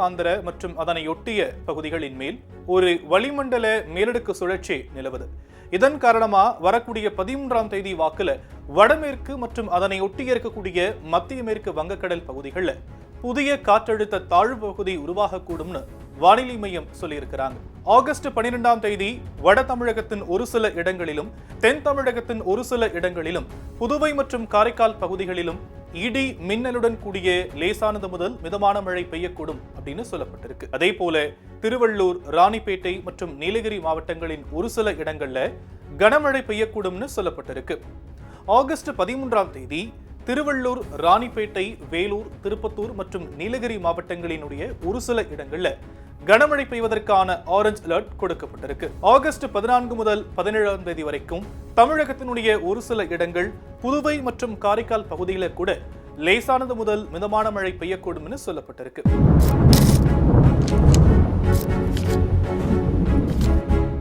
ஆந்திர மற்றும் அதனையொட்டிய பகுதிகளின் மேல் ஒரு வளிமண்டல மேலடுக்கு சுழற்சி நிலவுது. இதன் காரணமா வரக்கூடிய 13ஆம் தேதி வாக்குல வடமேற்கு மற்றும் அதனை ஒட்டி இருக்கக்கூடிய மத்திய மேற்கு வங்கக்கடல் பகுதிகளில் புதிய காற்றழுத்த தாழ்வு பகுதி உருவாகக்கூடும்னு வானிலை மையம் சொல்லியிருக்கிறாங்க. ஆகஸ்ட் 12ஆம் தேதி வட தமிழகத்தின் ஒரு சில இடங்களிலும் தென் தமிழகத்தின் ஒரு சில இடங்களிலும் புதுவை மற்றும் காரைக்கால் பகுதிகளிலும் இடி மின்னலுடன் கூடிய லேசானது முதல் மிதமான மழை பெய்யக்கூடும் அப்படின்னு சொல்லப்பட்டிருக்கு. அதே போல திருவள்ளூர், ராணிப்பேட்டை மற்றும் நீலகிரி மாவட்டங்களின் ஒரு சில இடங்கள்ல கனமழை பெய்யக்கூடும்னு சொல்லப்பட்டிருக்கு. ஆகஸ்ட் 13ஆம் தேதி திருவள்ளூர், ராணிப்பேட்டை, வேலூர், திருப்பத்தூர் மற்றும் நீலகிரி மாவட்டங்களினுடைய ஒரு சில இடங்கள்ல கனமழை பெய்வதற்கான ஆரஞ்சு அலர்ட் கொடுக்கப்பட்டிருக்கு. ஆகஸ்ட் 14 முதல் 17ஆம் தேதி வரைக்கும் தமிழகத்தினுடைய ஒரு சில இடங்கள், புதுவை மற்றும் காரைக்கால் பகுதியில கூட லேசானது முதல் மிதமான மழை பெய்யக்கூடும் என சொல்லப்பட்டிருக்கு.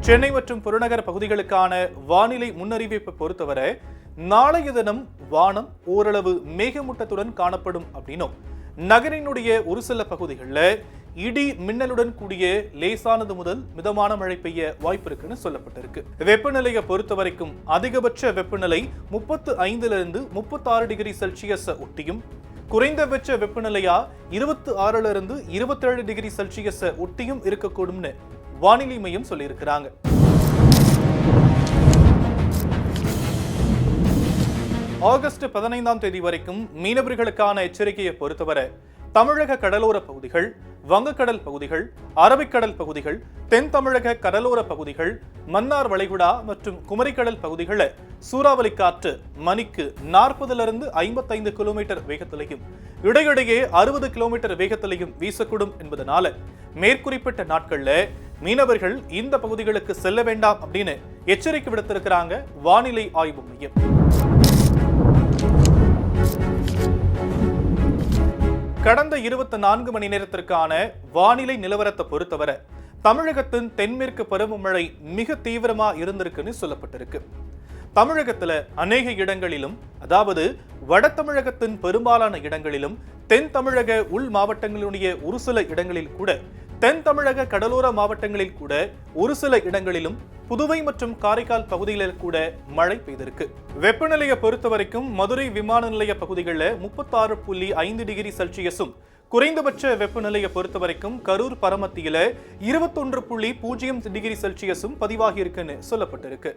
சென்னை மற்றும் புறநகர் பகுதிகளுக்கான வானிலை முன்னறிவிப்பை பொறுத்தவரை நாளைய தினம் வானம் ஓரளவு மேகமூட்டத்துடன் காணப்படும் அப்படின்னும், நகரினுடைய ஒரு சில பகுதிகளில் இடி மின்னலுடன் கூடிய லேசானது முதல் மிதமான மழை பெய்ய வாய்ப்பு இருக்குன்னு சொல்லப்பட்டிருக்கு. வெப்பநிலையை பொறுத்த வரைக்கும் அதிகபட்ச வெப்பநிலை 35 36 டிகிரி செல்சியஸ் ஒட்டியும், குறைந்தபட்ச வெப்பநிலையா 26 27 டிகிரி செல்சியஸ் ஒட்டியும் இருக்கக்கூடும்னு வானிலை மையம் சொல்லியிருக்கிறாங்க. ஆகஸ்ட் 15ஆம் தேதி வரைக்கும் மீனவர்களுக்கான எச்சரிக்கையை பொறுத்தவரை தமிழக கடலோர பகுதிகள், வங்கக்கடல் பகுதிகள், அரபிக்கடல் பகுதிகள், தென் தமிழக கடலோர பகுதிகள், மன்னார் வளைகுடா மற்றும் குமரிக்கடல் பகுதிகளில் சூறாவளி காற்று மணிக்கு 40 55 கிலோமீட்டர் வேகத்திலையும் இடையிடையே 60 கிலோமீட்டர் வேகத்திலையும் வீசக்கூடும் என்பதனால மேற்குறிப்பிட்ட நாட்கள்ல மீனவர்கள் இந்த பகுதிகளுக்கு செல்ல வேண்டாம் அப்படின்னு எச்சரிக்கை விடுத்திருக்கிறாங்க வானிலை ஆய்வு மையம். கடந்த 24 மணி நேரத்திற்கான வானிலை நிலவரத்தை பொறுத்தவரை தமிழகத்தின் தென்மேற்கு பருவமழை மிக தீவிரமா இருந்திருக்குன்னு சொல்லப்பட்டிருக்கு. தமிழகத்துல அநேக இடங்களிலும், அதாவது வட தமிழகத்தின் பெரும்பாலான இடங்களிலும், தென் தமிழக உள் மாவட்டங்களுடைய ஒரு சில இடங்களில் கூட, தென் தமிழக கடலோர மாவட்டங்களில் கூட ஒரு சில இடங்களிலும், புதுவை மற்றும் காரைக்கால் பகுதிகளில் கூட மழை பெய்திருக்கு. வெப்பநிலையை பொறுத்த வரைக்கும் மதுரை விமான நிலைய பகுதிகளில் 36.5 டிகிரி செல்சியஸும், குறைந்தபட்ச வெப்பநிலையை பொறுத்த வரைக்கும் கரூர், பரமத்தியில 21.0 டிகிரி செல்சியஸும் பதிவாகி இருக்குன்னு சொல்லப்பட்டிருக்கு.